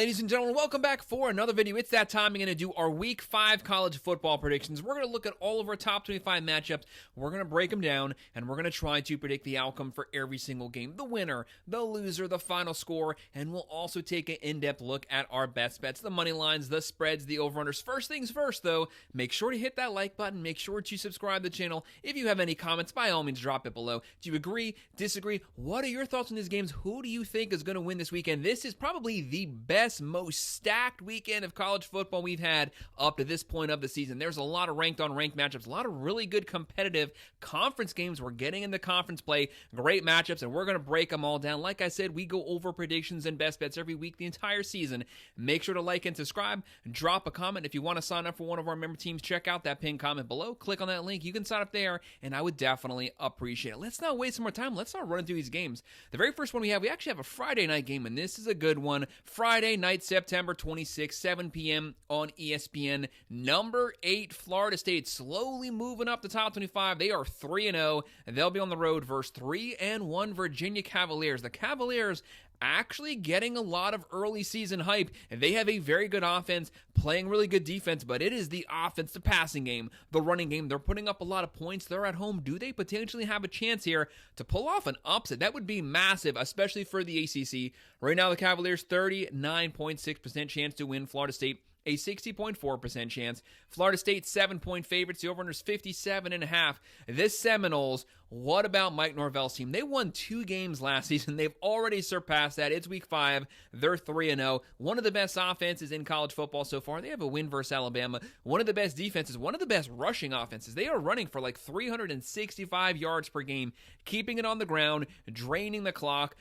Ladies and gentlemen, welcome back for another video. It's that time. We're going to do our Week 5 college football predictions. We're going to look at all of our top 25 matchups. We're going to break them down, and we're going to try to predict the outcome for every single game. The winner, the loser, the final score, and we'll also take an in-depth look at our best bets, the money lines, the spreads, the over-unders. First things first, though, make sure to hit that like button. Make sure to subscribe to the channel. If you have any comments, by all means, drop it below. Do you agree, disagree? What are your thoughts on these games? Who do you think is going to win this weekend? This is probably the best, most stacked weekend of college football we've had up to this point of the season. There's a lot of ranked on ranked matchups, a lot of really good competitive conference games. We're getting into conference play, great matchups, and we're going to break them all down. Like I said, we go over predictions and best bets every week, the entire season. Make sure to like and subscribe, drop a comment. If you want to sign up for one of our member teams, check out that pinned comment below, click on that link. You can sign up there, and I would definitely appreciate it. Let's not waste some more time. Let's start running through these games. The very first one we actually have a Friday night game, and this is a good one. Friday night, September 26, 7 p.m. on ESPN. Number 8, Florida State, slowly moving up the top 25. They are 3-0. They'll be on the road versus 3-1 Virginia Cavaliers. The Cavaliers actually getting a lot of early season hype, and they have a very good offense, playing really good defense, but it is the offense, the passing game, the running game. They're putting up a lot of points. They're at home. Do they potentially have a chance here to pull off an upset? That would be massive, especially for the ACC. Right now, the Cavaliers, 39.6% chance to win. Florida State, a 60.4% chance. Florida State, 7-point favorites. The over-under is 57.5. This Seminoles, what about Mike Norvell's team? They won 2 games last season. They've already surpassed that. It's week 5. They're 3-0. One of the best offenses in college football so far. They have a win versus Alabama. One of the best defenses. One of the best rushing offenses. They are running for like 365 yards per game, keeping it on the ground, draining the clock,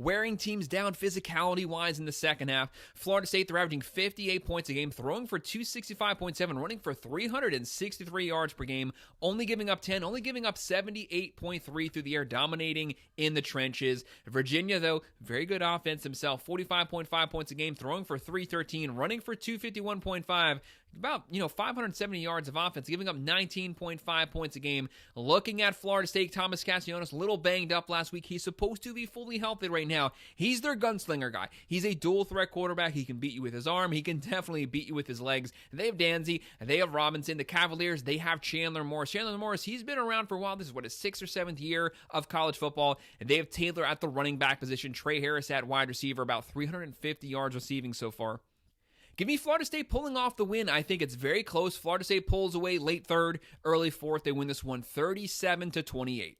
wearing teams down physicality-wise in the second half. Florida State, they're averaging 58 points a game, throwing for 265.7, running for 363 yards per game, only giving up 10, only giving up 78.3 through the air, dominating in the trenches. Virginia, though, very good offense himself, 45.5 points a game, throwing for 313, running for 251.5, about 570 yards of offense, giving up 19.5 points a game. Looking at Florida State, Thomas Castellanos, a little banged up last week. He's supposed to be fully healthy right now. He's their gunslinger guy. He's a dual threat quarterback. He can beat you with his arm. He can definitely beat you with his legs. They have Danzy. They have Robinson. The Cavaliers, they have Chandler Morris. Chandler Morris, he's been around for a while. This is his 6th or 7th year of college football. And they have Taylor at the running back position. Trey Harris at wide receiver, about 350 yards receiving so far. Give me Florida State pulling off the win. I think it's very close. Florida State pulls away late 3rd, early 4th. They win this one 37-28.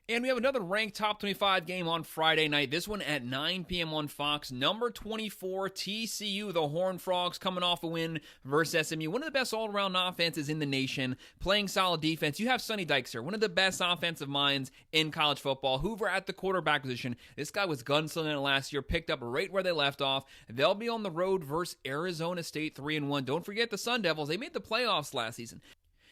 And we have another ranked top 25 game on Friday night. This one at 9 p.m. on Fox. Number 24, TCU, the Horned Frogs, coming off a win versus SMU. One of the best all-around offenses in the nation, playing solid defense. You have Sonny Dykes here, one of the best offensive minds in college football. Hoover at the quarterback position. This guy was gunslinging last year, picked up right where they left off. They'll be on the road versus Arizona State, 3-1. Don't forget the Sun Devils. They made the playoffs last season.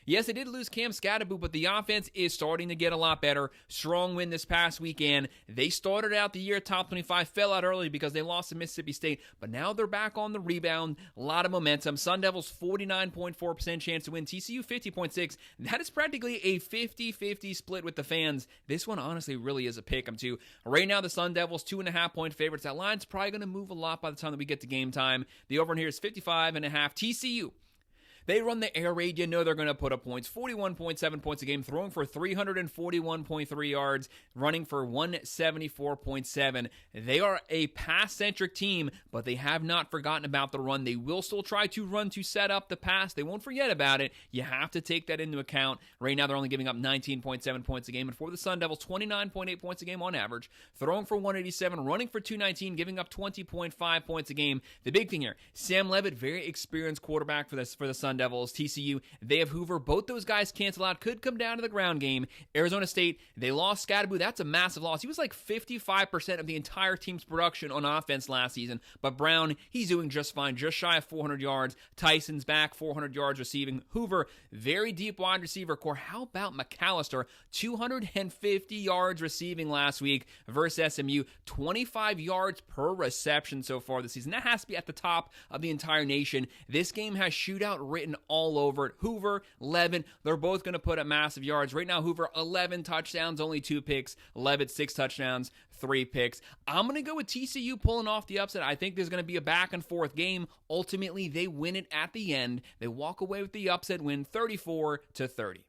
Yes, they did lose Cam Scatterboot, but the offense is starting to get a lot better. Strong win this past weekend. They started out the year top 25, fell out early because they lost to Mississippi State, but now they're back on the rebound. A lot of momentum. Sun Devils, 49.4% chance to win. TCU, 50.6%. That is practically a 50-50 split with the fans. This one honestly really is a pick 'em too. Right now, the Sun Devils, 2.5-point favorites. That line's probably going to move a lot by the time that we get to game time. The over here is 55.5. TCU, they run the air raid. You know they're going to put up points. 41.7 points a game, throwing for 341.3 yards, running for 174.7. They are a pass-centric team, but they have not forgotten about the run. They will still try to run to set up the pass. They won't forget about it. You have to take that into account. Right now, they're only giving up 19.7 points a game. And for the Sun Devils, 29.8 points a game on average, throwing for 187, running for 219, giving up 20.5 points a game. The big thing here, Sam Levitt, very experienced quarterback for the Sun Devils. TCU, they have Hoover. Both those guys cancel out. Could come down to the ground game. Arizona State, they lost Scatterboot. That's a massive loss. He was like 55% of the entire team's production on offense last season. But Brown, he's doing just fine. Just shy of 400 yards. Tyson's back, 400 yards receiving. Hoover, very deep wide receiver core. How about McAllister? 250 yards receiving last week versus SMU. 25 yards per reception so far this season. That has to be at the top of the entire nation. This game has shootout written written all over it. Hoover, Levin, they're both going to put up massive yards. Right now, Hoover, 11 touchdowns, only 2 picks. Levitt, 6 touchdowns, 3 picks. I'm going to go with TCU pulling off the upset. I think there's going to be a back and forth game. Ultimately, they win it at the end. They walk away with the upset win, 34-30.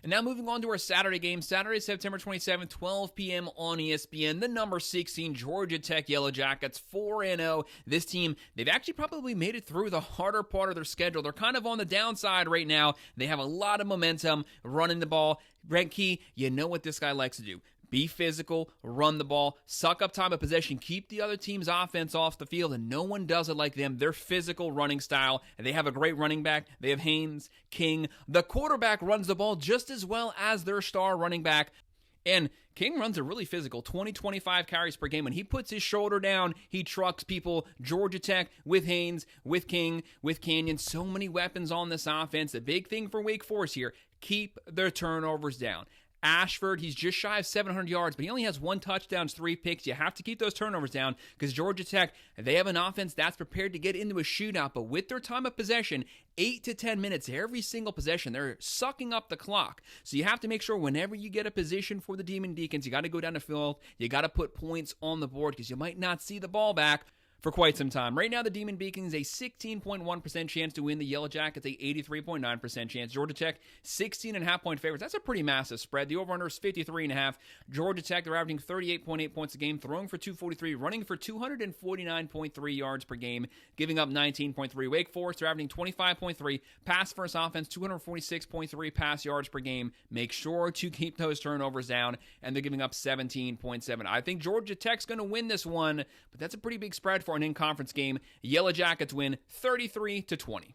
And now moving on to our Saturday game. Saturday, September 27th, 12 p.m. on ESPN. The number 16 Georgia Tech Yellow Jackets, 4-0. This team, they've actually probably made it through the harder part of their schedule. They're kind of on the downside right now. They have a lot of momentum running the ball. Brent Key, you know what this guy likes to do. Be physical, run the ball, suck up time of possession, keep the other team's offense off the field, and no one does it like them. Their physical running style, and they have a great running back. They have Haynes, King. The quarterback runs the ball just as well as their star running back. And King runs a really physical 20-25 carries per game. When he puts his shoulder down, he trucks people. Georgia Tech with Haynes, with King, with Canyon. So many weapons on this offense. The big thing for Wake Forest here, keep their turnovers down. Ashford, he's just shy of 700 yards, but he only has 1 touchdown, 3 picks. You have to keep those turnovers down because Georgia Tech, they have an offense that's prepared to get into a shootout, but with their time of possession, 8 to 10 minutes every single possession, they're sucking up the clock. So you have to make sure whenever you get a position for the Demon Deacons, you got to go down the field, you got to put points on the board because you might not see the ball back for quite some time. Right now, the Demon Deacons, a 16.1% chance to win. The Yellow Jackets, a 83.9% chance. Georgia Tech, 16.5 point favorites. That's a pretty massive spread. The over-under is 53.5. Georgia Tech, they're averaging 38.8 points a game, throwing for 243, running for 249.3 yards per game, giving up 19.3. Wake Forest, they're averaging 25.3. Pass first offense, 246.3 pass yards per game. Make sure to keep those turnovers down, and they're giving up 17.7. I think Georgia Tech's going to win this one, but that's a pretty big spread for an in-conference game. Yellow Jackets win 33-20.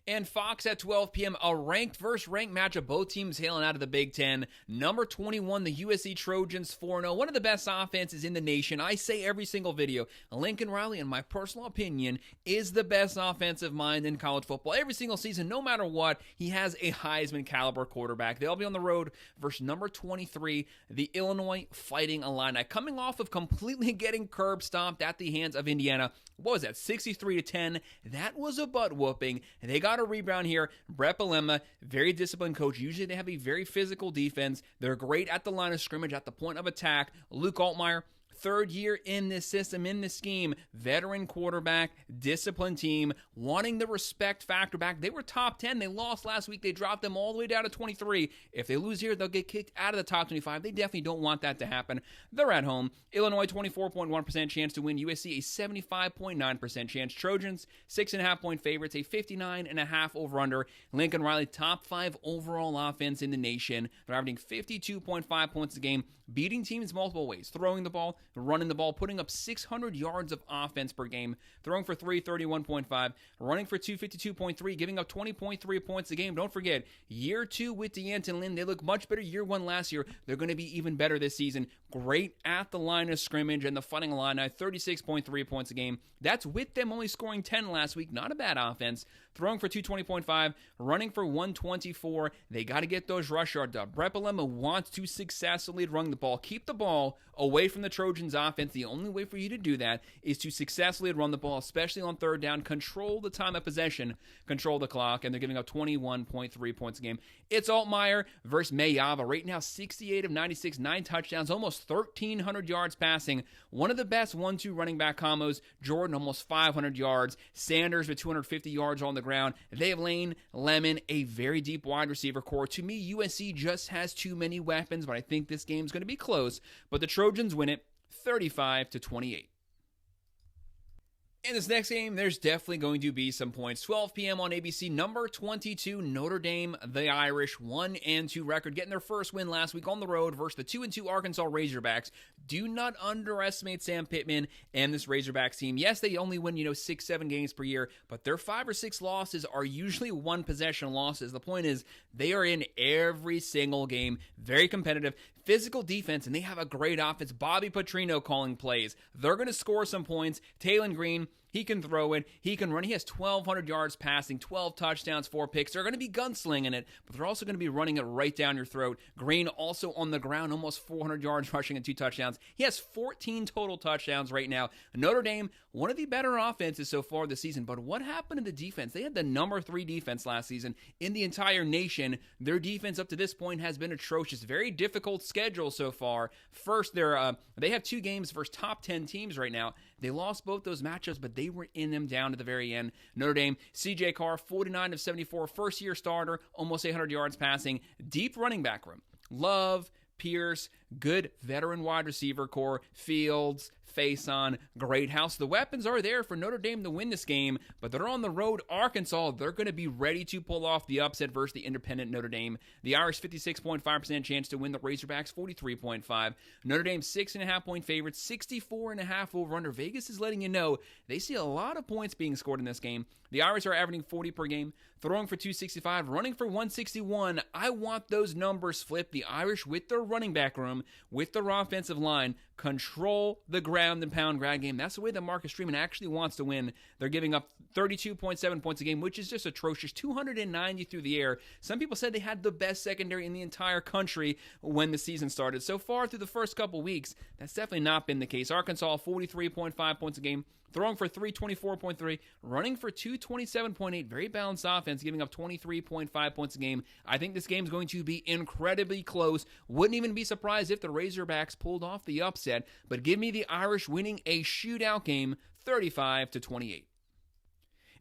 And Fox at 12 p.m., a ranked versus ranked matchup. Both teams hailing out of the Big Ten. Number 21, the USC Trojans, 4-0. One of the best offenses in the nation. I say every single video, Lincoln Riley, in my personal opinion, is the best offensive mind in college football. Every single season, no matter what, he has a Heisman caliber quarterback. They'll be on the road versus number 23, the Illinois Fighting Illini. Coming off of completely getting curb stomped at the hands of Indiana. What was that, 63-10? That was a butt whooping, and they got a rebound here. Brett Bielema, very disciplined coach. Usually they have a very physical defense. They're great at the line of scrimmage, at the point of attack. Luke Altmaier, third year in this system, in this scheme, veteran quarterback, disciplined team, wanting the respect factor back. They were top 10. They lost last week. They dropped them all the way down to 23. If they lose here, they'll get kicked out of the top 25. They definitely don't want that to happen. They're at home. Illinois, 24.1% chance to win. USC, a 75.9% chance. Trojans, 6.5 point favorites, a 59.5 over-under. Lincoln Riley, top 5 overall offense in the nation. They're averaging 52.5 points a game, beating teams multiple ways, throwing the ball, running the ball, putting up 600 yards of offense per game, throwing for 331.5, running for 252.3, giving up 20.3 points a game. Don't forget, year 2 with D'Anton Lynn, they look much better year 1 last year. They're going to be even better this season. Great at the line of scrimmage and the Fighting Illini, 36.3 points a game. That's with them only scoring 10 last week. Not a bad offense. Throwing for 220.5, running for 124. They got to get those rush yards up. Brett Bielema wants to successfully run the ball. Keep the ball away from the Trojans offense. The only way for you to do that is to successfully run the ball, especially on third down. Control the time of possession, control the clock, and they're giving up 21.3 points a game. It's Altmaier versus Mayava. Right now, 68 of 96, 9 touchdowns, almost 1,300 yards passing. One of the best 1-2 running back combos. Jordan, almost 500 yards. Sanders with 250 yards on the ground. They have Lane, Lemon, a very deep wide receiver core. To me, USC just has too many weapons, but I think this game's going to be close. But the Trojans win it 35-28. In this next game, there's definitely going to be some points. 12 p.m. on ABC, number 22, Notre Dame, the Irish, 1-2 record, getting their first win last week on the road versus the 2-2 Arkansas Razorbacks. Do not underestimate Sam Pittman and this Razorbacks team. Yes, they only win, 6-7 games per year, but their 5 or 6 losses are usually one-possession losses. The point is, they are in every single game, very competitive, physical defense, and they have a great offense. Bobby Petrino calling plays. They're going to score some points. Taylon Green, He can throw it. He can run. He has 1,200 yards passing, 12 touchdowns, 4 picks. They're going to be gunslinging it, but they're also going to be running it right down your throat. Green also on the ground, almost 400 yards rushing and 2 touchdowns. He has 14 total touchdowns right now. Notre Dame, one of the better offenses so far this season, but what happened to the defense? They had the number 3 defense last season in the entire nation. Their defense up to this point has been atrocious. Very difficult schedule so far. First, they have 2 games versus top 10 teams right now. They lost both those matchups, but they were in them down to the very end. Notre Dame, C.J. Carr, 49 of 74, first-year starter, almost 800 yards passing, deep running back room. Love, Pierce, good veteran wide receiver core, Fields, Faison, Greathouse. The weapons are there for Notre Dame to win this game, but they're on the road. Arkansas, they're going to be ready to pull off the upset versus the independent Notre Dame. The Irish, 56.5% chance to win. The Razorbacks, 43.5%. Notre Dame, 6.5-point favorites, 64.5 over-under. Vegas is letting you know they see a lot of points being scored in this game. The Irish are averaging 40 per game, throwing for 265, running for 161. I want those numbers flipped. The Irish, with their running back room, with their offensive line, control the ground and pound grab game. That's the way that Marcus Freeman actually wants to win. They're giving up 32.7 points a game, which is just atrocious. 290 through the air. Some people said they had the best secondary in the entire country when the season started. So far through the first couple weeks, that's definitely not been the case. Arkansas, 43.5 points a game, throwing for 324.3, running for 227.8. Very balanced offense, giving up 23.5 points a game. I think this game is going to be incredibly close. Wouldn't even be surprised if the Razorbacks pulled off the upset, but give me the Irish winning a shootout game, 35-28.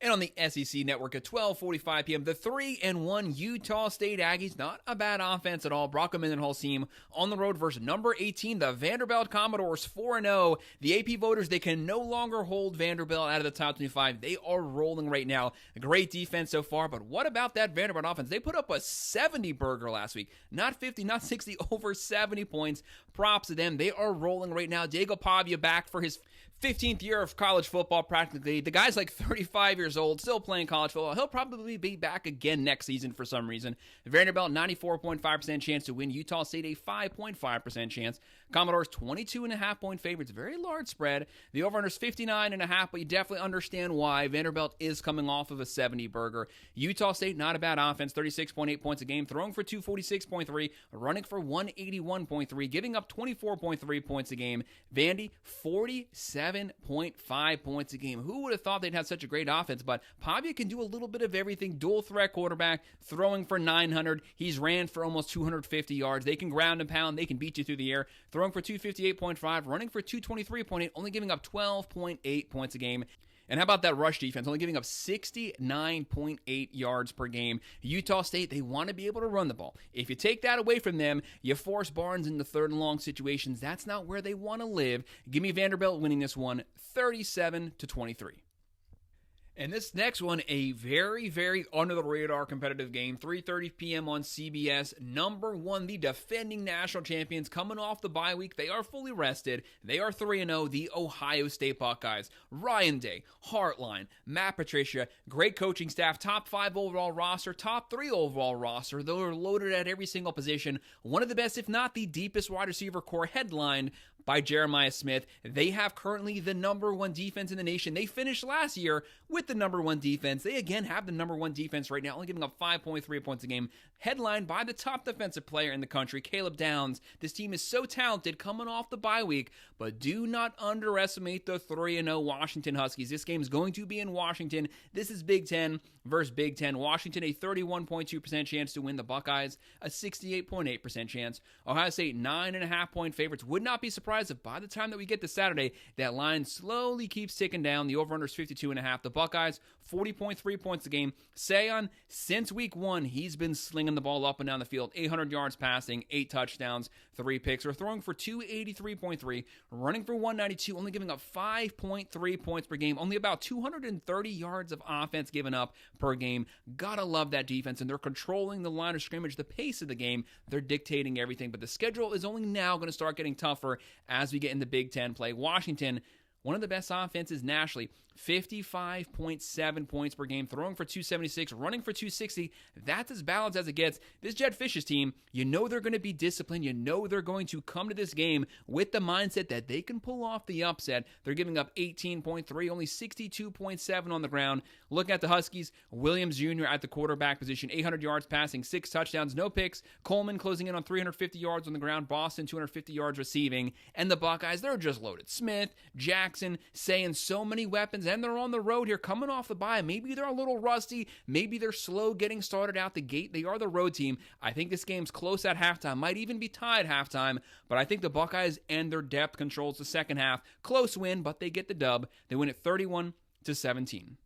And on the SEC Network at 12:45 p.m., the 3-1 Utah State Aggies, not a bad offense at all. Brock Mendenhall's team on the road versus number 18, the Vanderbilt Commodores, 4-0. The AP voters, they can no longer hold Vanderbilt out of the top 25. They are rolling right now. Great defense so far, but what about that Vanderbilt offense? They put up a 70 burger last week. Not 50, not 60, over 70 points. Props to them. They are rolling right now. Diego Pavia back for his 15th year of college football practically. The guy's like 35 years old, still playing college football. He'll probably be back again next season for some reason. Vanderbilt, 94.5% chance to win. Utah State, a 5.5% chance. Commodores, 22.5-point favorites. Very large spread. The over-under's 59.5, but you definitely understand why. Vanderbilt is coming off of a 70 burger. Utah State, not a bad offense, 36.8 points a game, throwing for 246.3, running for 181.3, giving up 24.3 points a game. Vandy, 47.5 points a game. Who would have thought they'd have such a great offense? But Pavia can do a little bit of everything. Dual threat quarterback, throwing for 900. He's ran for almost 250 yards. They can ground and pound. They can beat you through the air. Throwing for 258.5, running for 223.8, only giving up 12.8 points a game. And how about that rush defense? Only giving up 69.8 yards per game. Utah State, they want to be able to run the ball. If you take that away from them, you force Barnes into third and long situations. That's not where they want to live. Give me Vanderbilt winning this one, 37-23. And this next one, a very, very under-the-radar competitive game. 3:30 p.m. on CBS. Number 1, the defending national champions coming off the bye week. They are fully rested. They are 3-0, the Ohio State Buckeyes. Ryan Day, Hartline, Matt Patricia, great coaching staff, top 5 overall roster, top 3 overall roster. They're loaded at every single position. One of the best, if not the deepest wide receiver core, headlined by Jeremiah Smith. They have currently the number 1 defense in the nation. They finished last year with the number 1 defense. They again have the number 1 defense right now, only giving up 5.3 points a game. Headlined by the top defensive player in the country, Caleb Downs. This team is so talented coming off the bye week, but do not underestimate the 3-0 Washington Huskies. This game is going to be in Washington. This is Big Ten versus Big Ten. Washington, a 31.2% chance to win. The Buckeyes, a 68.8% chance. Ohio State, 9.5-point favorites. Would not be surprised if by the time that we get to Saturday, that line slowly keeps ticking down. The over-under is 52.5. The Buckeyes, 40.3 points a game. Sion, since week 1, he's been slinging the ball up and down the field. 800 yards passing, 8 touchdowns, 3 picks. Or throwing for 283.3, running for 192, only giving up 5.3 points per game. Only about 230 yards of offense given up per game. Gotta love that defense, and they're controlling the line of scrimmage, the pace of the game. They're dictating everything, but the schedule is only now going to start getting tougher as we get into Big Ten play. Washington, one of the best offenses nationally, 55.7 points per game, throwing for 276, running for 260. That's as balanced as it gets. This Jedd Fisch's team, you know they're going to be disciplined. You know they're going to come to this game with the mindset that they can pull off the upset. They're giving up 18.3, only 62.7 on the ground. Look at the Huskies. Williams Jr. at the quarterback position, 800 yards passing, 6 touchdowns, no picks. Coleman closing in on 350 yards on the ground. Boston, 250 yards receiving. And the Buckeyes, they're just loaded. Smith, Jackson, saying so many weapons, and they're on the road here, coming off the bye. Maybe they're a little rusty. Maybe they're slow getting started out the gate. They are the road team. I think this game's close at halftime. Might even be tied halftime. But I think the Buckeyes and their depth controls the second half. Close win, but they get the dub. They win it 31-17.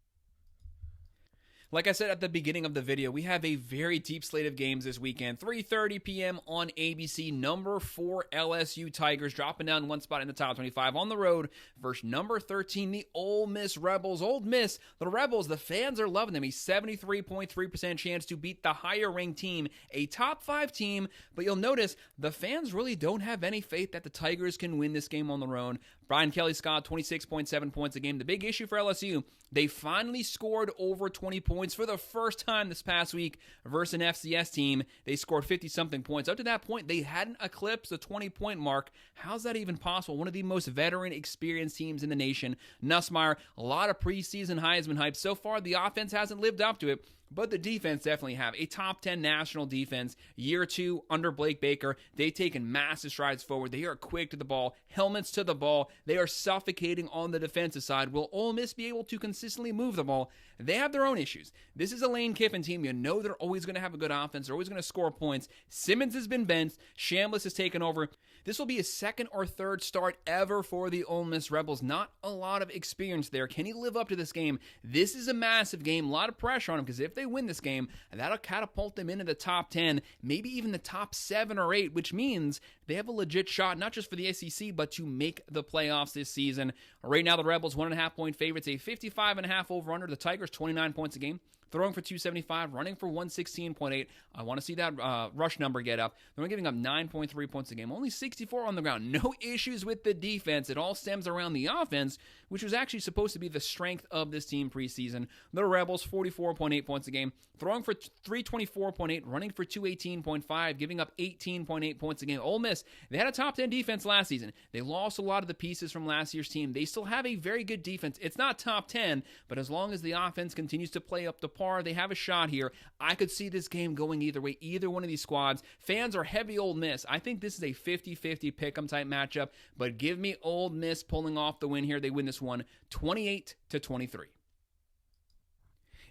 Like I said at the beginning of the video, we have a very deep slate of games this weekend. 3:30 p.m. on ABC. Number 4 LSU Tigers dropping down one spot in the top 25 on the road versus number 13, the Ole Miss Rebels. Ole Miss, the Rebels, the fans are loving them. A 73.3% chance to beat the higher-ranked team, a top 5 team. But you'll notice the fans really don't have any faith that the Tigers can win this game on their own. Brian Kelly Scott, 26.7 points a game. The big issue for LSU, they finally scored over 20 points for the first time this past week versus an FCS team. They scored 50-something points. Up to that point, they hadn't eclipsed the 20-point mark. How's that even possible? One of the most veteran, experienced teams in the nation. Nussmeier, a lot of preseason Heisman hype. So far, the offense hasn't lived up to it. But the defense definitely have a top 10 national defense. Year 2 under Blake Baker. They've taken massive strides forward. They are quick to the ball, helmets to the ball. They are suffocating on the defensive side. Will Ole Miss be able to consistently move the ball? They have their own issues. This is a Lane Kiffin team. You know they're always going to have a good offense. They're always going to score points. Simmons has been benched. Chambliss has taken over. This will be his second or third start ever for the Ole Miss Rebels. Not a lot of experience there. Can he live up to this game? This is a massive game. A lot of pressure on him because if they win this game, that'll catapult them into the top 10, maybe even the top 7 or 8, which means they have a legit shot, not just for the SEC, but to make the playoffs this season. Right now, the Rebels, 1.5 point favorites, a 55.5 over-under. The Tigers, 29 points a game. Throwing for 275, running for 116.8. I want to see that rush number get up. They're only giving up 9.3 points a game. Only 64 on the ground. No issues with the defense. It all stems around the offense, which was actually supposed to be the strength of this team preseason. The Rebels, 44.8 points a game. Throwing for 324.8, running for 218.5, giving up 18.8 points a game. Ole Miss, they had a top 10 defense last season. They lost a lot of the pieces from last year's team. They still have a very good defense. It's not top 10, but as long as the offense continues to play up to par, they have a shot here. I could see this game going either way, either one of these squads. Fans are heavy Ole Miss. I think this is a 50-50 pick'em type matchup, but give me Ole Miss pulling off the win here. They win this one 28-23.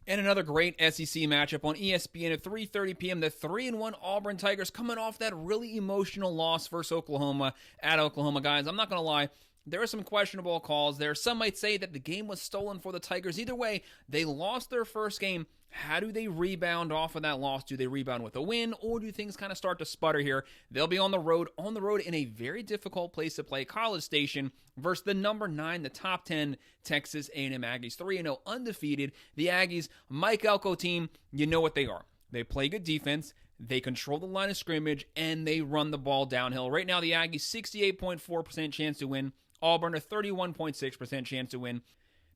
And another great SEC matchup on ESPN at 3:30 p.m. The 3-1 Auburn Tigers coming off that really emotional loss versus Oklahoma at Oklahoma. Guys, I'm not going to lie. There are some questionable calls there. Some might say that the game was stolen for the Tigers. Either way, they lost their first game. How do they rebound off of that loss? Do they rebound with a win, or do things kind of start to sputter here? They'll be on the road in a very difficult place to play, College Station, versus the number 9, the top 10 Texas A&M Aggies. 3-0 undefeated. The Aggies, Mike Elko team, you know what they are. They play good defense. They control the line of scrimmage, and they run the ball downhill. Right now, the Aggies, 68.4% chance to win. Auburn, a 31.6% chance to win.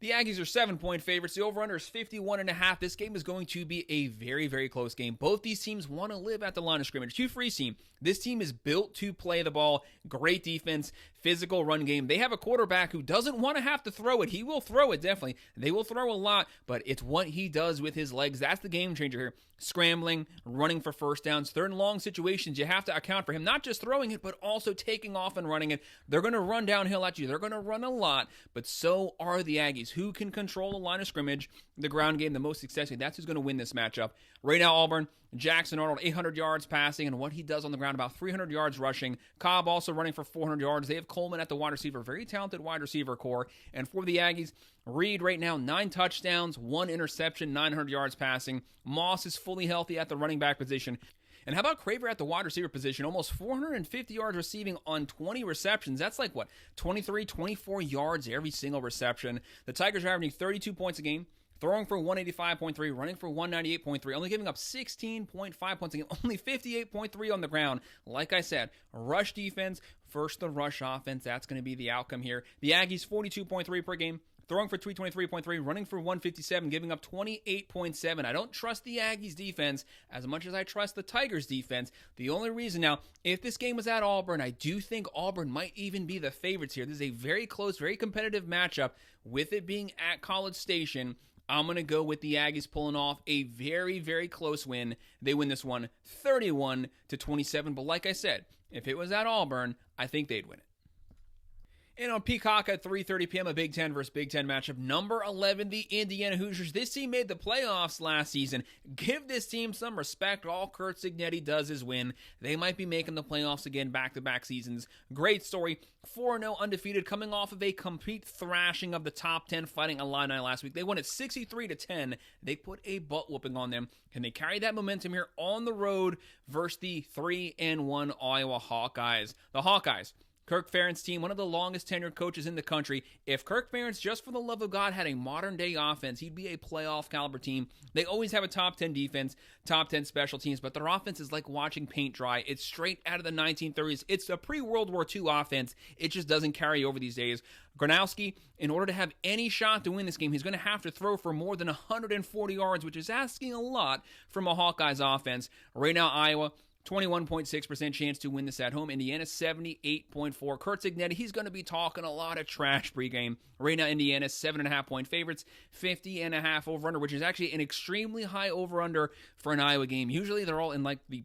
The Aggies are 7-point favorites. The over-under is 51.5. This game is going to be a very, very close game. Both these teams want to live at the line of scrimmage. Hugh Freeze team, this team is built to play the ball. Great defense, physical run game. They have a quarterback who doesn't want to have to throw it. He will throw it, definitely. They will throw a lot, but it's what he does with his legs. That's the game changer here. Scrambling, running for first downs, third and long situations. You have to account for him not just throwing it, but also taking off and running it. They're going to run downhill at you. They're going to run a lot, but so are the Aggies. Who can control the line of scrimmage, the ground game the most successfully? That's who's going to win this matchup. Right now, Auburn, Jackson Arnold, 800 yards passing, and what he does on the ground, about 300 yards rushing. Cobb also running for 400 yards. They have Coleman at the wide receiver, very talented wide receiver core. And for the Aggies, Reed right now, 9 touchdowns, 1 interception, 900 yards passing. Moss is fully healthy at the running back position. And how about Craver at the wide receiver position? Almost 450 yards receiving on 20 receptions. That's like, 23, 24 yards every single reception. The Tigers are averaging 32 points a game, throwing for 185.3, running for 198.3, only giving up 16.5 points a game, only 58.3 on the ground. Like I said, rush defense versus the rush offense. That's going to be the outcome here. The Aggies, 42.3 per game, throwing for 323.3, running for 157, giving up 28.7. I don't trust the Aggies defense as much as I trust the Tigers defense. The only reason now, if this game was at Auburn, I do think Auburn might even be the favorites here. This is a very close, very competitive matchup. With it being at College Station, I'm going to go with the Aggies pulling off a very, very close win. They win this one 31-27. But like I said, if it was at Auburn, I think they'd win it. And on Peacock at 3:30 p.m., a Big Ten versus Big Ten matchup. Number 11, the Indiana Hoosiers. This team made the playoffs last season. Give this team some respect. All Curt Cignetti does is win. They might be making the playoffs again back-to-back seasons. Great story. 4-0 undefeated, coming off of a complete thrashing of the top 10 Fighting Illini last week. They won it 63-10. They put a butt-whooping on them. Can they carry that momentum here on the road versus the 3-1 Iowa Hawkeyes? The Hawkeyes, Kirk Ferentz' team, one of the longest tenured coaches in the country. If Kirk Ferentz, just for the love of God, had a modern-day offense, he'd be a playoff-caliber team. They always have a top 10 defense, top 10 special teams, but their offense is like watching paint dry. It's straight out of the 1930s. It's a pre-World War II offense. It just doesn't carry over these days. Gronowski, in order to have any shot to win this game, he's going to have to throw for more than 140 yards, which is asking a lot from a Hawkeyes offense. Right now, Iowa, 21.6% chance to win this at home. Indiana, 78.4%. Curt Cignetti, he's going to be talking a lot of trash pregame. Right now, Indiana, 7.5-point favorites, 50.5 over-under, which is actually an extremely high over-under for an Iowa game. Usually, they're all in like the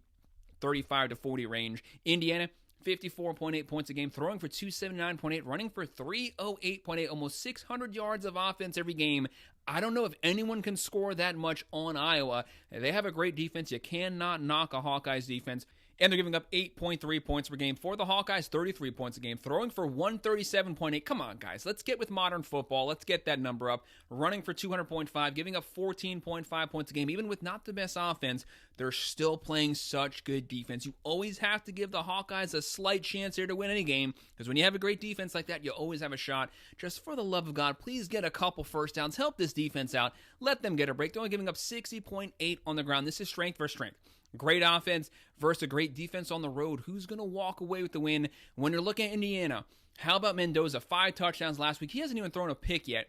35 to 40 range. Indiana, 54.8 points a game, throwing for 279.8, running for 308.8, almost 600 yards of offense every game. I don't know if anyone can score that much on Iowa. They have a great defense. You cannot knock a Hawkeyes defense. And they're giving up 8.3 points per game. For the Hawkeyes, 33 points a game. Throwing for 137.8. Come on, guys. Let's get with modern football. Let's get that number up. Running for 200.5. Giving up 14.5 points a game. Even with not the best offense, they're still playing such good defense. You always have to give the Hawkeyes a slight chance here to win any game. Because when you have a great defense like that, you always have a shot. Just for the love of God, please get a couple first downs. Help this defense out. Let them get a break. They're only giving up 60.8 on the ground. This is strength versus strength. Great offense versus a great defense on the road. Who's going to walk away with the win? When you're looking at Indiana, how about Mendoza? 5 touchdowns last week. He hasn't even thrown a pick yet.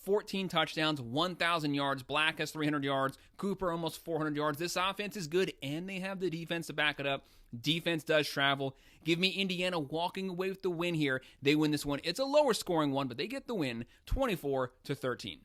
14 touchdowns, 1,000 yards. Black has 300 yards. Cooper almost 400 yards. This offense is good, and they have the defense to back it up. Defense does travel. Give me Indiana walking away with the win here. They win this one. It's a lower scoring one, but they get the win, 24-13.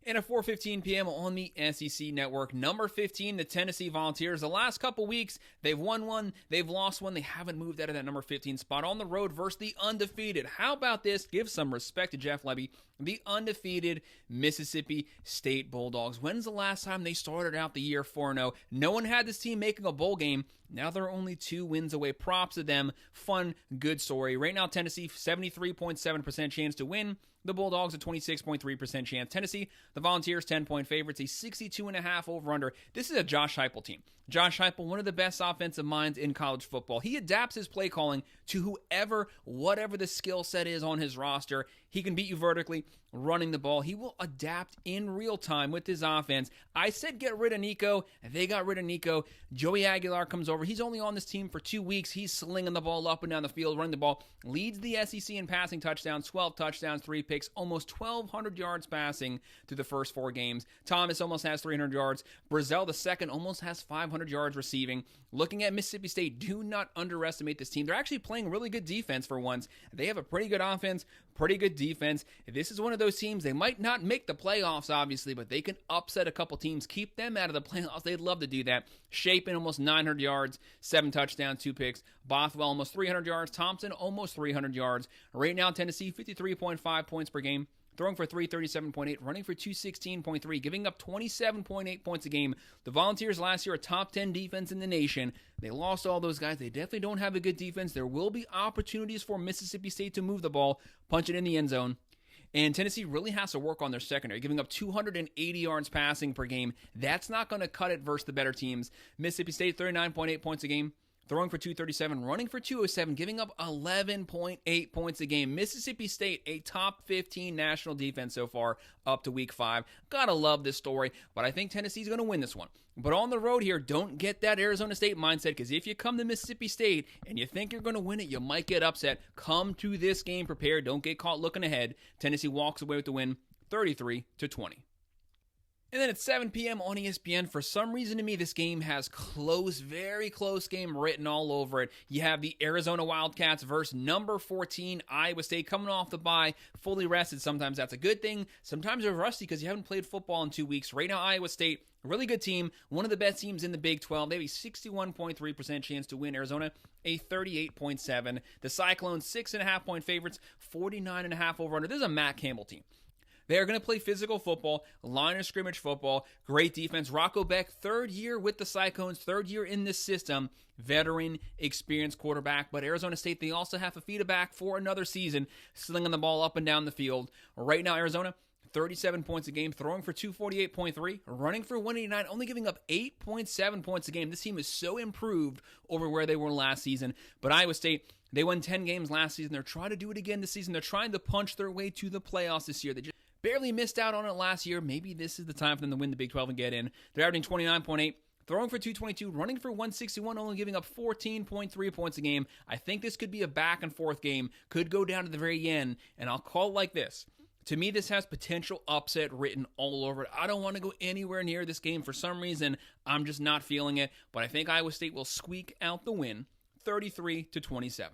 And at 4:15 p.m. on the SEC Network, number 15, the Tennessee Volunteers. The last couple weeks, they've won one, they've lost one. They haven't moved out of that number 15 spot on the road versus the undefeated. How about this? Give some respect to Jeff Lebby. The undefeated Mississippi State Bulldogs. When's the last time they started out the year 4-0? No one had this team making a bowl game. Now they're only 2 wins away. Props to them. Fun, good story. Right now, Tennessee, 73.7% chance to win. The Bulldogs, a 26.3% chance. Tennessee, the Volunteers, 10-point favorites, a 62.5 over-under. This is a Josh Heupel team. Josh Heupel, one of the best offensive minds in college football. He adapts his play calling to whoever, whatever the skill set is on his roster. He can beat you vertically, running the ball. He will adapt in real time with his offense. I said get rid of Nico, and they got rid of Nico. Joey Aguilar comes over. He's only on this team for 2 weeks. He's slinging the ball up and down the field, running the ball. Leads the SEC in passing touchdowns, 12 touchdowns, 3 picks, almost 1,200 yards passing through the first 4 games. Thomas almost has 300 yards. Brazel, the second, almost has 500 yards receiving. Looking at Mississippi State, do not underestimate this team. They're actually playing really good defense for once. They have a pretty good offense, pretty good defense. This is one of those teams, they might not make the playoffs, obviously, but they can upset a couple teams, keep them out of the playoffs. They'd love to do that. Shapen, almost 900 yards, 7 touchdowns, 2 picks. Bothwell, almost 300 yards. Thompson, almost 300 yards. Right now, Tennessee, 53.5 points per game. Throwing for 337.8, running for 216.3, giving up 27.8 points a game. The Volunteers last year, a top 10 defense in the nation. They lost all those guys. They definitely don't have a good defense. There will be opportunities for Mississippi State to move the ball, punch it in the end zone. And Tennessee really has to work on their secondary, giving up 280 yards passing per game. That's not going to cut it versus the better teams. Mississippi State, 39.8 points a game. throwing for 237, running for 207, giving up 11.8 points a game. Mississippi State, a top 15 national defense so far up to week 5. Gotta love this story, but I think Tennessee's going to win this one. But on the road here, don't get that Arizona State mindset, because if you come to Mississippi State and you think you're going to win it, you might get upset. Come to this game prepared. Don't get caught looking ahead. Tennessee walks away with the win, 33-20. And then at 7 p.m. on ESPN, for some reason to me, this game has close, very close game written all over it. You have the Arizona Wildcats versus number 14 Iowa State coming off the bye, fully rested. Sometimes that's a good thing. Sometimes they're rusty because you haven't played football in 2 weeks. Right now, Iowa State, a really good team, one of the best teams in the Big 12. They have a 61.3% chance to win. Arizona, a 38.7%. The Cyclones, 6.5-point favorites, 49.5 over-under. This is a Matt Campbell team. They are going to play physical football, line of scrimmage football, great defense. Rocco Beck, 3rd year with the Cyclones, 3rd year in this system, veteran, experienced quarterback. But Arizona State, they also have a feed-back for another season, slinging the ball up and down the field. Right now, Arizona, 37 points a game, throwing for 248.3, running for 189, only giving up 8.7 points a game. This team is so improved over where they were last season. But Iowa State, they won 10 games last season. They're trying to do it again this season. They're trying to punch their way to the playoffs this year. They just barely missed out on it last year. Maybe this is the time for them to win the Big 12 and get in. They're averaging 29.8, throwing for 222, running for 161, only giving up 14.3 points a game. I think this could be a back-and-forth game. Could go down to the very end, and I'll call it like this. To me, this has potential upset written all over it. I don't want to go anywhere near this game. For some reason, I'm just not feeling it. But I think Iowa State will squeak out the win, 33-27.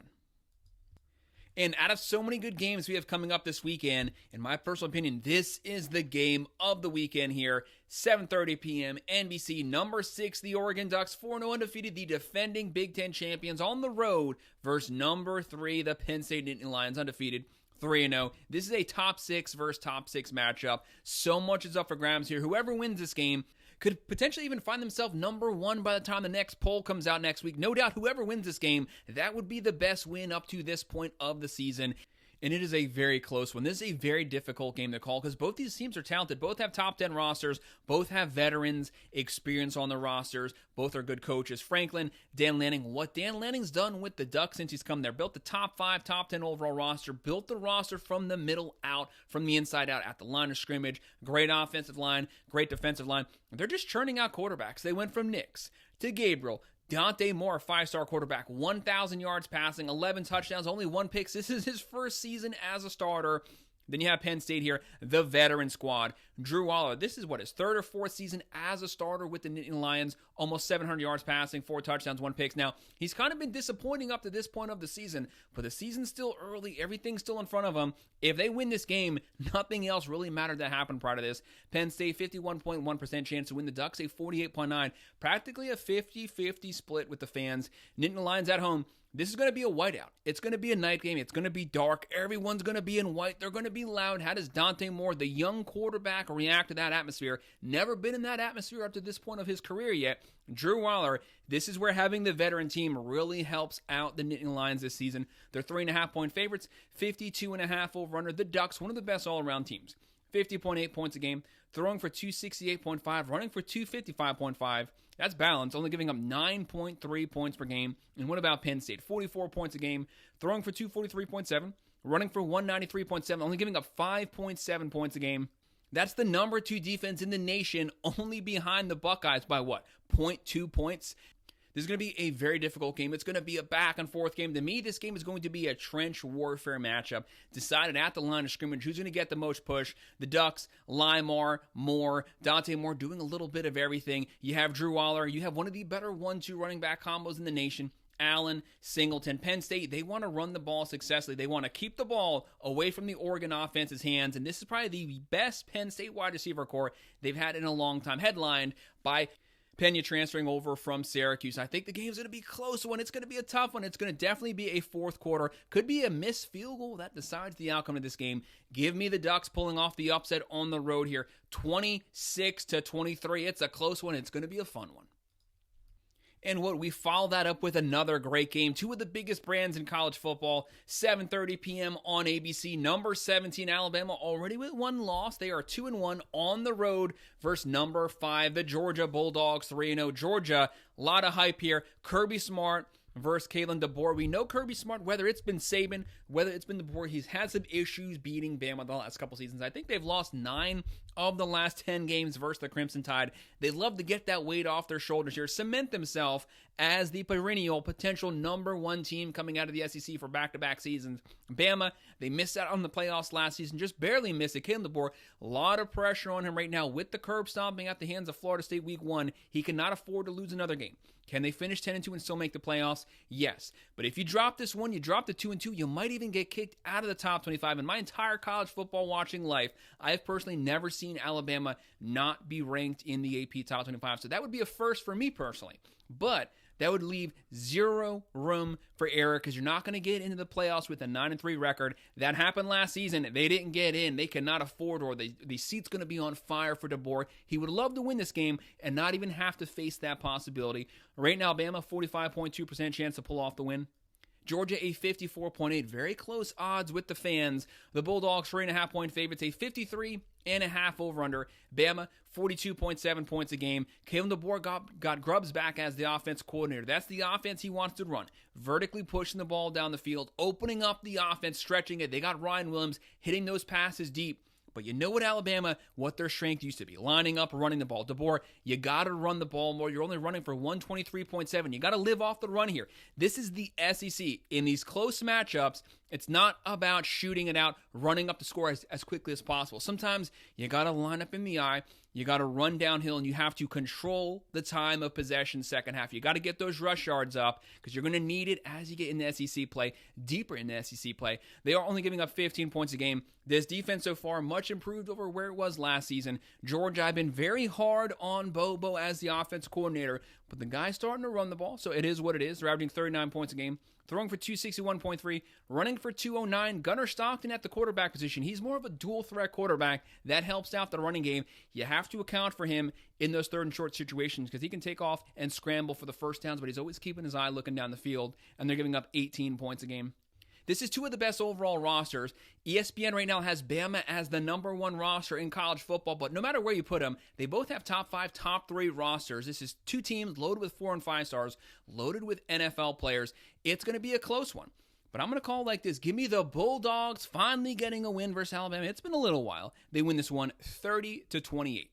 And out of so many good games we have coming up this weekend, in my personal opinion, this is the game of the weekend here. 7:30 p.m. NBC, number 6, the Oregon Ducks, 4-0 undefeated, the defending Big Ten champions on the road versus number 3, the Penn State Nittany Lions, undefeated, 3-0. This is a top 6 versus top 6 matchup. So much is up for grabs here. Whoever wins this game could potentially even find themselves number 1 by the time the next poll comes out next week. No doubt whoever wins this game, that would be the best win up to this point of the season. And it is a very close one. This is a very difficult game to call because both these teams are talented. Both have top 10 rosters. Both have veterans, experience on the rosters. Both are good coaches. Franklin, Dan Lanning. What Dan Lanning's done with the Ducks since he's come there. Built the top 5, top 10 overall roster. Built the roster from the middle out, from the inside out at the line of scrimmage. Great offensive line, great defensive line. They're just churning out quarterbacks. They went from Nix to Gabriel, Dante Moore, 5-star quarterback, 1,000 yards passing, 11 touchdowns, only 1 pick. This is his first season as a starter. Then you have Penn State here, the veteran squad. Drew Waller, this is his 3rd or 4th season as a starter with the Nittany Lions. Almost 700 yards passing, 4 touchdowns, 1 pick. Now, he's kind of been disappointing up to this point of the season, but the season's still early. Everything's still in front of them. If they win this game, nothing else really mattered that happened prior to this. Penn State, 51.1% chance to win. The Ducks, a 48.9%. Practically a 50-50 split with the fans. Nittany Lions at home. This is going to be a whiteout. It's going to be a night game. It's going to be dark. Everyone's going to be in white. They're going to be loud. How does Dante Moore, the young quarterback, react to that atmosphere? Never been in that atmosphere up to this point of his career yet. Drew Waller, this is where having the veteran team really helps out the Nittany Lions this season. They're 3.5-point favorites, 52.5 over-under. The Ducks, one of the best all-around teams. 50.8 points a game, throwing for 268.5, running for 255.5. That's balanced, only giving up 9.3 points per game. And what about Penn State? 44 points a game, throwing for 243.7, running for 193.7, only giving up 5.7 points a game. That's the number 2 defense in the nation, only behind the Buckeyes by what? 0.2 points? This is going to be a very difficult game. It's going to be a back-and-forth game. To me, this game is going to be a trench warfare matchup decided at the line of scrimmage. Who's going to get the most push? The Ducks, Limar, Moore, Dante Moore doing a little bit of everything. You have Drew Waller. You have one of the better 1-2 running back combos in the nation. Allen, Singleton. Penn State, they want to run the ball successfully. They want to keep the ball away from the Oregon offense's hands, and this is probably the best Penn State wide receiver core they've had in a long time, headlined by Penn transferring over from Syracuse. I think the game's going to be a close one. It's going to be a tough one. It's going to definitely be a fourth quarter. Could be a missed field goal that decides the outcome of this game. Give me the Ducks pulling off the upset on the road here. 26-23. It's a close one. It's going to be a fun one. And what we follow that up with another great game. 2 of the biggest brands in college football. 7:30 p.m. on ABC. Number 17 Alabama already with 1 loss. They are 2-1 on the road versus number 5 the Georgia Bulldogs, 3-0. Georgia, a lot of hype here. Kirby Smart, versus Kalen DeBoer. We know Kirby Smart, whether it's been Saban, whether it's been DeBoer, he's had some issues beating Bama the last couple seasons. I think they've lost 9 of the last 10 games versus the Crimson Tide. They love to get that weight off their shoulders here, cement themselves as the perennial potential number 1 team coming out of the SEC for back-to-back seasons. Bama, they missed out on the playoffs last season, just barely missed it. Kalen DeBoer, a lot of pressure on him right now with the curb stomping at the hands of Florida State week 1. He cannot afford to lose another game. Can they finish 10-2 and still make the playoffs? Yes. But if you drop this one, you drop the 2-2, you might even get kicked out of the top 25. In my entire college football watching life, I've personally never seen Alabama not be ranked in the AP top 25. So that would be a first for me personally. But that would leave zero room for error because you're not going to get into the playoffs with a 9-3 record. That happened last season. They didn't get in. They cannot afford, or the seat's going to be on fire for DeBoer. He would love to win this game and not even have to face that possibility. Right now, Bama, 45.2% chance to pull off the win. Georgia, a 54.8, very close odds with the fans. The Bulldogs, 3.5-point favorites, a 53.5 over-under. Bama, 42.7 points a game. Kalen DeBoer got Grubbs back as the offense coordinator. That's the offense he wants to run. Vertically pushing the ball down the field, opening up the offense, stretching it. They got Ryan Williams hitting those passes deep. But you know what, Alabama, what their strength used to be, lining up, running the ball. DeBoer, you got to run the ball more. You're only running for 123.7. You got to live off the run here. This is the SEC. In these close matchups, it's not about shooting it out, running up the score as quickly as possible. Sometimes you got to line up in the eye. You got to run downhill, and you have to control the time of possession second half. You got to get those rush yards up because you're going to need it as you get in the SEC play, deeper in the SEC play. They are only giving up 15 points a game. This defense so far much improved over where it was last season. Georgia, I've been very hard on Bobo as the offense coordinator, but the guy's starting to run the ball, so it is what it is. They're averaging 39 points a game. Throwing for 261.3, running for 209. Gunnar Stockton at the quarterback position. He's more of a dual-threat quarterback. That helps out the running game. You have to account for him in those third and short situations because he can take off and scramble for the first downs, but he's always keeping his eye looking down the field, and they're giving up 18 points a game. This is 2 of the best overall rosters. ESPN right now has Bama as the number 1 roster in college football, but no matter where you put them, they both have top 5, top 3 rosters. This is 2 teams loaded with 4 and 5 stars, loaded with NFL players. It's going to be a close one. But I'm going to call it like this. Give me the Bulldogs finally getting a win versus Alabama. It's been a little while. They win this one 30-28.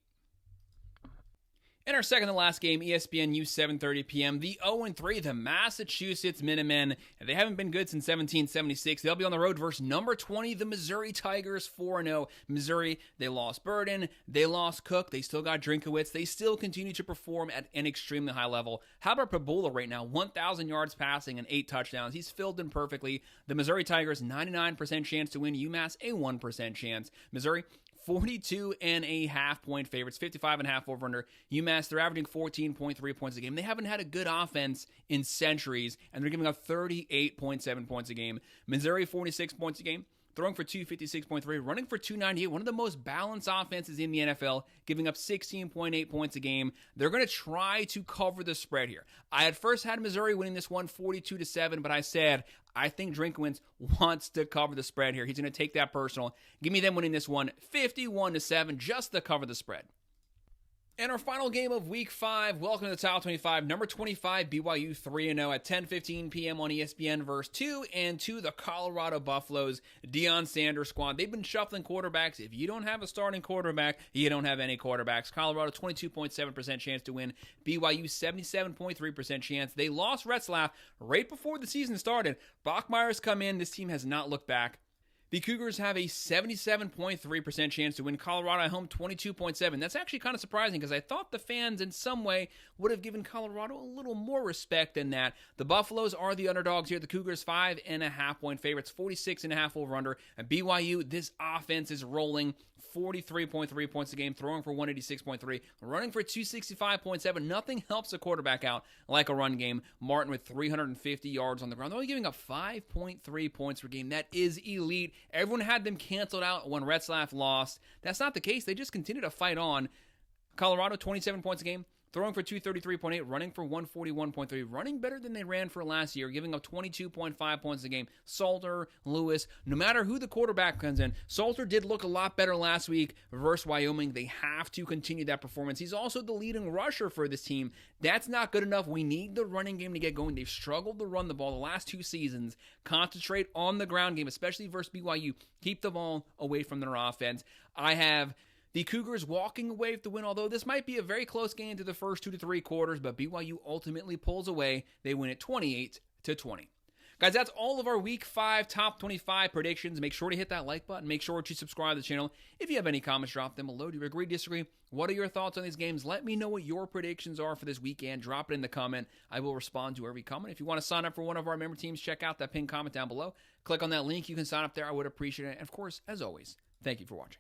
In our second to last game, ESPN U 7:30 p.m., the 0-3, the Massachusetts Minutemen. They haven't been good since 1776. They'll be on the road versus number 20, the Missouri Tigers, 4-0. Missouri, they lost Burden, they lost Cook, they still got Drinkowitz. They still continue to perform at an extremely high level. How about Pabula right now? 1,000 yards passing and 8 touchdowns. He's filled in perfectly. The Missouri Tigers, 99% chance to win. UMass, a 1% chance. Missouri, 42.5 point favorites, 55.5 over under. UMass, they're averaging 14.3 points a game. They haven't had a good offense in centuries, and they're giving up 38.7 points a game. Missouri, 46 points a game, throwing for 256.3, running for 298, one of the most balanced offenses in the NFL, giving up 16.8 points a game. They're going to try to cover the spread here. I at first had Missouri winning this one 42-7, but I said, I think Drinkowitz wants to cover the spread here. He's going to take that personal. Give me them winning this one 51-7 just to cover the spread. And our final game of Week 5, welcome to the Top 25, number 25, BYU 3-0 at 10:15 p.m. on ESPN versus 2-2, the Colorado Buffaloes, Deion Sanders squad. They've been shuffling quarterbacks. If you don't have a starting quarterback, you don't have any quarterbacks. Colorado, 22.7% chance to win. BYU, 77.3% chance. They lost Retzlaff right before the season started. Bachmeier's come in. This team has not looked back. The Cougars have a 77.3% chance to win. Colorado at home, 22.7%. That's actually kind of surprising because I thought the fans in some way would have given Colorado a little more respect than that. The Buffaloes are the underdogs here. The Cougars, 5.5 point favorites, 46.5 over under. And BYU, this offense is rolling. 43.3 points a game, throwing for 186.3, running for 265.7. Nothing helps a quarterback out like a run game. Martin with 350 yards on the ground. They're only giving up 5.3 points per game. That is elite. Everyone had them canceled out when Retzlaff lost. That's not the case. They just continue to fight on. Colorado, 27 points a game, throwing for 233.8, running for 141.3, running better than they ran for last year, giving up 22.5 points a game. Salter, Lewis, no matter who the quarterback comes in, Salter did look a lot better last week versus Wyoming. They have to continue that performance. He's also the leading rusher for this team. That's not good enough. We need the running game to get going. They've struggled to run the ball the last 2 seasons. Concentrate on the ground game, especially versus BYU. Keep the ball away from their offense. I have the Cougars walking away with the win, although this might be a very close game to the first 2 to 3 quarters, but BYU ultimately pulls away. They win it 28-20. Guys, that's all of our Week 5 Top 25 predictions. Make sure to hit that like button. Make sure to subscribe to the channel. If you have any comments, drop them below. Do you agree, disagree? What are your thoughts on these games? Let me know what your predictions are for this weekend. Drop it in the comment. I will respond to every comment. If you want to sign up for one of our member teams, check out that pinned comment down below. Click on that link. You can sign up there. I would appreciate it. And of course, as always, thank you for watching.